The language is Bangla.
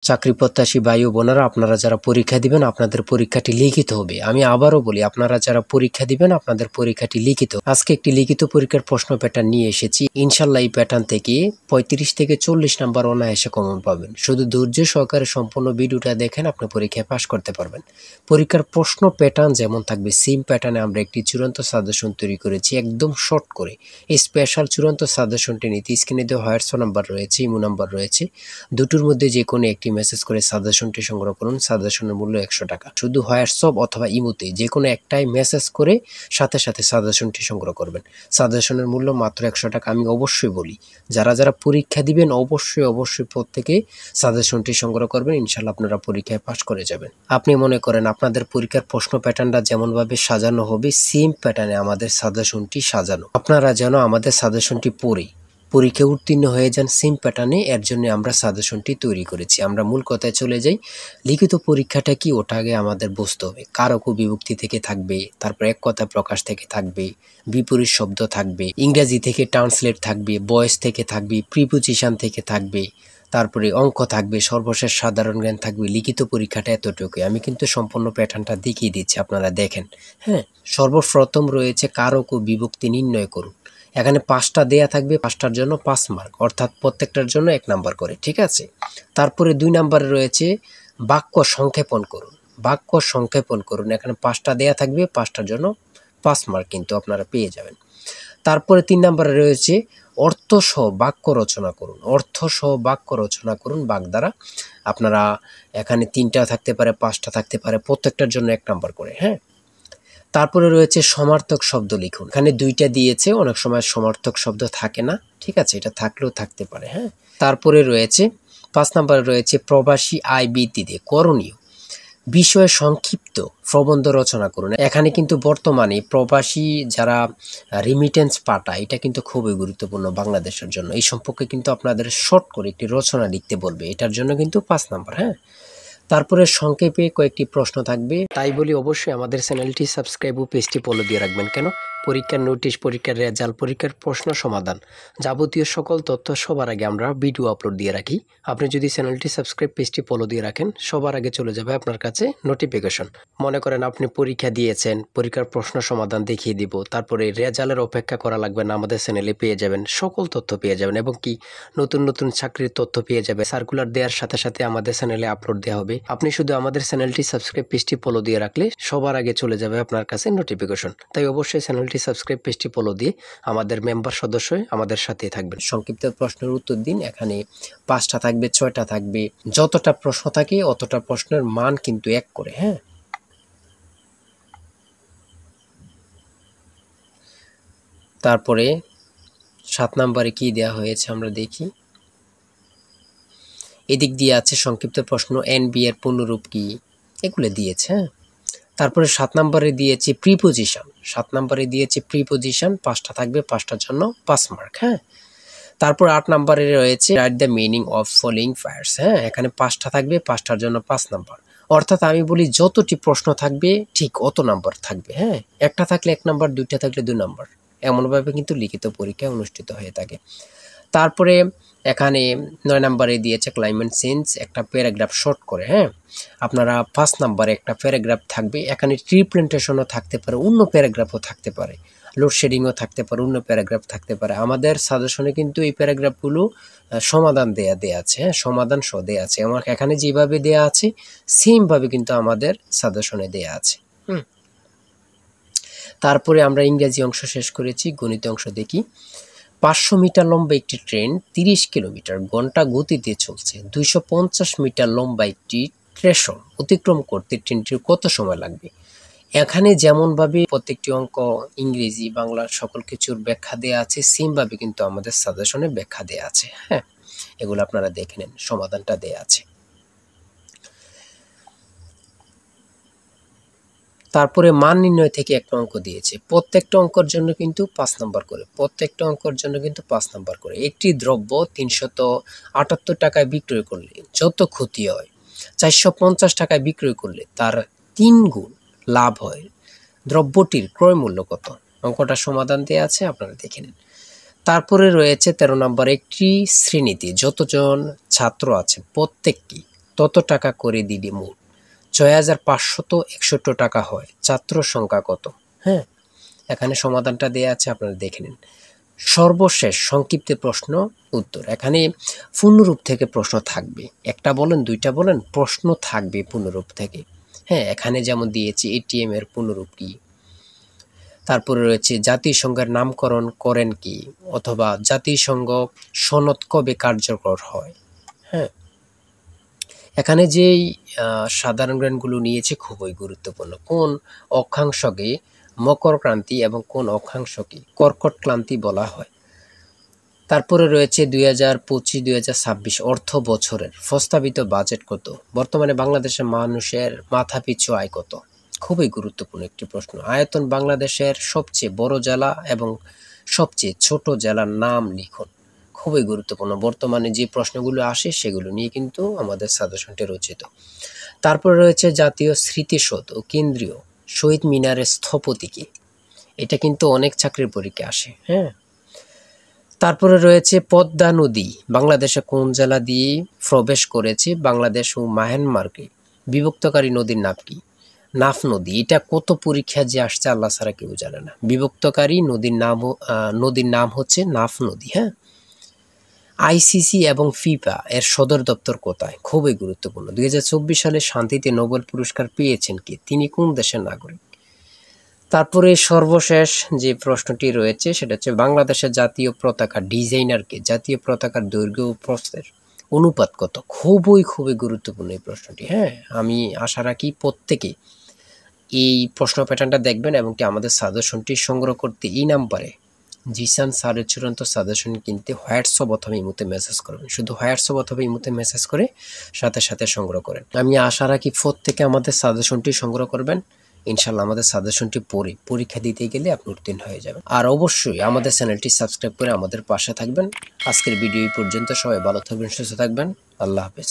চাকরি প্রত্যাশী ভাই ও বোনেরা, আপনারা যারা পরীক্ষা দিবেন আপনাদের পরীক্ষাটি লিখিত হবে। আমি আবারও বলি, আপনারা যারা পরীক্ষা দিবেন আপনাদের পরীক্ষাটি লিখিত। আজকে একটি লিখিত পরীক্ষার প্রশ্ন প্যাটার্ন নিয়ে এসেছি। ইনশাল্লাহ এই প্যাটার্ন থেকে 35 থেকে 40 নাম্বার অনায়াসে কমন পাবেন। শুধু ধৈর্য সহকারে সম্পূর্ণ ভিডিওটা দেখেন, আপনি পরীক্ষায় পাশ করতে পারবেন। পরীক্ষার প্রশ্ন প্যাটার্ন যেমন থাকবে সেম প্যাটার্নে আমরা একটি চূড়ান্ত সাজেশন তৈরি করেছি, একদম শর্ট করে। এই স্পেশাল চূড়ান্ত সাজেশনটি নিতে স্ক্রিনে দেওয়া হোয়াটসঅ্যাপ নাম্বার রয়েছে, ইমো নাম্বার রয়েছে, দুটোর মধ্যে যে কোনো একটি মেসেজ করে সাজেশনটি সংগ্রহ করুন। সাজেশনের মূল্য 100 টাকা। শুধু হোয়াটসঅ্যাপ অথবা ইমোতে যে কোনো একটাই মেসেজ করে সাথে সাথে সাজেশনটি সংগ্রহ করবেন। সাজেশনের মূল্য মাত্র 100 টাকা। আমি অবশ্যই বলি, যারা যারা পরীক্ষা দিবেন অবশ্যই প্রত্যেকে সাজেশনটি সংগ্রহ করবেন। ইনশাল্লাহ আপনারা পরীক্ষায় পাশ করে যাবেন। আপনি মনে করেন আপনাদের পরীক্ষার প্রশ্ন প্যাটার্নটা যেমনভাবে সাজানো হবে সেম প্যাটার্নে আমাদের সাজেশনটি সাজানো। আপনারা যেন আমাদের সাজেশনটি পড়ে পরীক্ষা উত্তীর্ণ হয়ে যান সেম প্যাটার্নে, এর জন্য আমরা সাজেশনটি তৈরি করেছি। আমরা মূল কথায় চলে যাই। লিখিত পরীক্ষাটা কি, ওটা আগে আমাদের বুঝতে হবে। কারক ও বিভক্তি থেকে থাকবে, তারপর এক কথা প্রকাশ থেকে থাকবে, বিপরীত শব্দ থাকবে, ইংরেজি থেকে ট্রান্সলেট থাকবে, ভয়েস থেকে থাকবে, প্রিপোজিশন থেকে থাকবে, তারপরে অঙ্ক থাকবে, সর্বশেষ সাধারণ জ্ঞান থাকবে। লিখিত পরীক্ষাটা এতটুকুই। আমি কিন্তু সম্পূর্ণ প্যাটার্নটা দেখিয়ে দিচ্ছি, আপনারা দেখেন। হ্যাঁ, সর্বপ্রথম রয়েছে কারক ও বিভক্তি নির্ণয় করুন। এখানে 5টা দেয়া থাকবে, 5টার জন্য 5 মার্ক, অর্থাৎ প্রত্যেকটার জন্য 1 নাম্বার করে, ঠিক আছে। তারপরে 2 নাম্বারে রয়েছে বাক্য সংক্ষেপণ করুন। বাক্য সংক্ষেপণ করুন, এখানে 5টা দেয়া থাকবে, 5টার জন্য 5 মার্ক কিন্তু আপনারা পেয়ে যাবেন। তারপরে 3 নাম্বারে রয়েছে অর্থসহ বাক্য রচনা করুন। অর্থসহ বাক্য রচনা করুন বাক দ্বারা। আপনারা এখানে 3টা থাকতে পারে, 5টা থাকতে পারে, প্রত্যেকটার জন্য 1 নাম্বার করে। হ্যাঁ, তারপরে রয়েছে সমার্থক শব্দ লিখুন। এখানে 2টা দিয়েছে, অনেক সময় সমার্থক শব্দ থাকে না, ঠিক আছে, এটা থাকলেও থাকতে পারে। হ্যাঁ, তারপরে রয়েছে 5 নম্বরে রয়েছে প্রবাসী আয় বৃদ্ধিতে করণীয় বিষয়ে সংক্ষিপ্ত প্রবন্ধ রচনা করুন। এখানে কিন্তু বর্তমানে প্রবাসী যারা রিমিটেন্স পাঠায়, এটা কিন্তু খুবই গুরুত্বপূর্ণ বাংলাদেশের জন্য। এই সম্পর্কে কিন্তু আপনাদের শর্ট করে একটি রচনা লিখতে বলবে, এটার জন্য কিন্তু 5 নাম্বার। হ্যাঁ, তারপরে সংক্ষেপে কয়েকটি প্রশ্ন থাকবে। তাই বলি অবশ্যই আমাদের চ্যানেলটি সাবস্ক্রাইব ও পেজটি ফলো দিয়ে রাখবেন। কেন? পরীক্ষার নোটিশ, পরীক্ষার রেজাল্ট, পরীক্ষার প্রশ্ন সমাধান, যাবতীয় সকল তথ্য সবার আগে আমরা ভিডিও আপলোড দিয়ে রাখি। আপনি যদি চ্যানেলটি সাবস্ক্রাইব, পেজটি ফলো দিয়ে রাখেন, সবার আগে চলে যাবে আপনার কাছে নোটিফিকেশন। মনে করেন আপনি পরীক্ষা দিয়েছেন, পরীক্ষার প্রশ্ন সমাধান দেখিয়ে দিব, তারপরে রেজাল্টের অপেক্ষা করা লাগবে না, আমাদের চ্যানেলে পেয়ে যাবেন, সকল তথ্য পেয়ে যাবেন, এবং কি নতুন নতুন চাকরির তথ্য পেয়ে যাবে। সার্কুলার দেওয়ার সাথে সাথে আমাদের চ্যানেলে আপলোড দেওয়া হবে। আপনি শুধু আমাদের চ্যানেলটি সাবস্ক্রাইব, পেজটি ফলো দিয়ে রাখলে সবার আগে চলে যাবে আপনার কাছে নোটিফিকেশন। তাই অবশ্যই চ্যানেলটি সাবস্ক্রাইব, পেজটি ফলো দিয়ে আমাদের মেম্বার সদস্য হয়ে আমাদের সাথেই থাকবেন। সংক্ষিপ্ত প্রশ্নের উত্তর দিন। এখানে 5টা থাকবে, 6টা থাকবে, যতটা প্রশ্ন থাকে অতটা প্রশ্নের মান কিন্তু 1 করে। হ্যাঁ, তারপরে 7 নম্বরে কি দেওয়া হয়েছে আমরা দেখি। এদিক দিয়ে আছে সংক্ষিপ্ত প্রশ্ন, এনবি এর পূর্ণরূপ কি, এগুলো দিয়েছে। হ্যাঁ, তারপরে 7 নম্বরে দিয়েছে প্রিপোজিশন। 7 নম্বরে দিয়েছে প্রিপোজিশন, 5টা থাকবে, 5টার জন্য 5 মার্ক। হ্যাঁ, তারপর 8 নম্বরে রয়েছে write the meaning of following fires. হ্যাঁ, এখানে 5টা থাকবে, 5টার জন্য 5 নাম্বার। অর্থাৎ আমি বলি যতটি প্রশ্ন থাকবে ঠিক অত নাম্বার থাকবে। হ্যাঁ, একটা থাকলে 1 নাম্বার, 2টা থাকলে 2 নাম্বার, এমনভাবে কিন্তু লিখিত পরীক্ষা অনুষ্ঠিত হয়ে থাকে। তারপরে এখানে 9 নম্বরে দিয়েছে ক্লাইমেট চেঞ্জ, একটা প্যারাগ্রাফ শর্ট করে। হ্যাঁ, আপনারা 5 নম্বরে একটা প্যারাগ্রাফ থাকবে, এখানে ট্রি প্ল্যান্টেশনও থাকতে পারে, অন্য প্যারাগ্রাফও থাকতে পারে, লোডশেডিংও থাকতে পারে, অন্য প্যারাগ্রাফ থাকতে পারে। আমাদের সাজেশনে কিন্তু এই প্যারাগ্রাফগুলো সমাধান দেয়া আছে। হ্যাঁ, সমাধান সহ দেয়া আছে। আমার এখানে যেভাবে দেয়া আছে সেমভাবে কিন্তু আমাদের সাজেশনে দেয়া আছে। তারপরে আমরা ইংরেজি অংশ শেষ করেছি, গণিত অংশ দেখি। 500 মিটার লম্বা একটি ট্রেন 30 কিলোমিটার ঘন্টা গতিতে চলছে। 250 মিটার লম্বা একটি স্টেশন অতিক্রম করতে ট্রেনটির কত সময় লাগবে? এখানে যেমনভাবে প্রত্যেকটি অঙ্ক ইংরেজি, বাংলা সকল কিছুর ব্যাখ্যা দেওয়া আছে, সেমভাবে কিন্তু আমাদের সাজেশনে ব্যাখ্যা দেওয়া আছে। হ্যাঁ, এগুলো আপনারা দেখে নেন, সমাধানটা দেওয়া আছে। তারপরে মান নির্ণয় থেকে একটা অঙ্ক দিয়েছে, প্রত্যেকটা অঙ্কের জন্য কিন্তু 5 নাম্বার করে, প্রত্যেকটা অঙ্কের জন্য কিন্তু 5 নাম্বার করে। একটি দ্রব্য 378 টাকায় বিক্রয় করলে যত ক্ষতি হয়, 450 টাকায় বিক্রয় করলে তার 3 গুণ লাভ হয়, দ্রব্যটির ক্রয় মূল্য কত? অঙ্কটা সমাধান দেওয়া আছে, আপনারা দেখে নিন। তারপরে রয়েছে 13 নম্বর, একটি শ্রেণীতে যতজন ছাত্র আছে প্রত্যেকটি তত টাকা করে দিলে মোট ৬৫৬১ টাকা হয়। ছাত্র সংখ্যা কত? হ্যাঁ, এখানে সমাধানটা দেয়া আছে, আপনারা দেখে নিন। সর্বশেষ সংক্ষিপ্ত প্রশ্ন উত্তর। এখানে পূর্ণরূপ থেকে প্রশ্ন থাকবে, একটা বলেন দুইটা বলেন, প্রশ্ন থাকবে পূর্ণরূপ থেকে। হ্যাঁ, এখানে যেমন দিয়েছি এটিএম এর পূর্ণরূপ কি, তারপরে রয়েছে জাতিসংঘের নামকরণ করেন কি, অথবা জাতিসংঘ সনদ কবে কার্যকর হয়। হ্যাঁ, এখানে যেই সাধারণ জ্ঞানগুলো নিয়েছে খুবই গুরুত্বপূর্ণ। কোন অক্ষাংশকে মকর ক্রান্তি এবং কোন অক্ষাংশকে কর্কট ক্রান্তি বলা হয়। তারপরে রয়েছে 2025-2026 অর্থ বছরের প্রস্তাবিত বাজেট কত। বর্তমানে বাংলাদেশের মানুষের মাথাপিছু আয় কত। খুবই গুরুত্বপূর্ণ একটি প্রশ্ন। আয়তন বাংলাদেশের সবচেয়ে বড় জেলা এবং সবচেয়ে ছোট জেলার নাম লিখুন। খুবই গুরুত্বপূর্ণ। বর্তমানে যে প্রশ্নগুলো আসে সেগুলো নিয়ে কিন্তু আমাদের সাজেশনটি রচিত। তারপরে রয়েছে জাতীয় স্মৃতিসৌধ ও কেন্দ্রীয় শহীদ মিনারের স্থপতি কে। এটা কিন্তু অনেক চাকরির পরীক্ষা আসে। হ্যাঁ, তারপরে রয়েছে পদ্মা নদী বাংলাদেশে কোন জেলা দিয়ে প্রবেশ করেছে। বাংলাদেশ ও মায়ানমারকে বিভক্তকারী নদীর নাম কি? নাফ নদী। এটা কত পরীক্ষা যে আসছে আল্লাহ ছাড়া কেউ জানে না। বিভক্তকারী নদীর নাম হচ্ছে নাফ নদী। হ্যাঁ, আইসিসি এবং ফিফা এর সদর দপ্তর কোথায়? খুবই গুরুত্বপূর্ণ। 2024 সালে শান্তিতে নোবেল পুরস্কার পেয়েছেন কে? তিনি কোন দেশের নাগরিক? তারপরে সর্বশেষ যে প্রশ্নটি রয়েছে সেটা হচ্ছে বাংলাদেশের জাতীয় পতাকা ডিজাইনারকে। জাতীয় পতাকার দৈর্ঘ্য ও প্রস্থের অনুপাত কত? খুবই গুরুত্বপূর্ণ এই প্রশ্নটি। হ্যাঁ, আমি আশা রাখি প্রত্যেকে এই প্রশ্ন প্যাটার্নটা দেখবেন এবং কি আমাদের সাজেশনটি সংগ্রহ করতে এই নাম্বারে জিসান স্যারের চূড়ান্ত সাজেশন কিনতে হোয়াটসঅ্যাপ অথবা ইমোতে মেসেজ করবেন। শুধু হোয়াটসঅ্যাপ অথবা ইমোতে মেসেজ করে সাথে সংগ্রহ করেন। আমি আশা রাখি প্রত্যেকে আমাদের সাজেশনটি সংগ্রহ করবেন। ইনশাল্লাহ আমাদের সাজেশনটি পড়ে পরীক্ষা দিতে গেলে আপনি উত্তীর্ণ হয়ে যাবেন। আর অবশ্যই আমাদের চ্যানেলটি সাবস্ক্রাইব করে আমাদের পাশে থাকবেন। আজকের ভিডিও এই পর্যন্ত। সবাই ভালো থাকবেন, সুস্থ থাকবেন। আল্লাহ হাফেজ।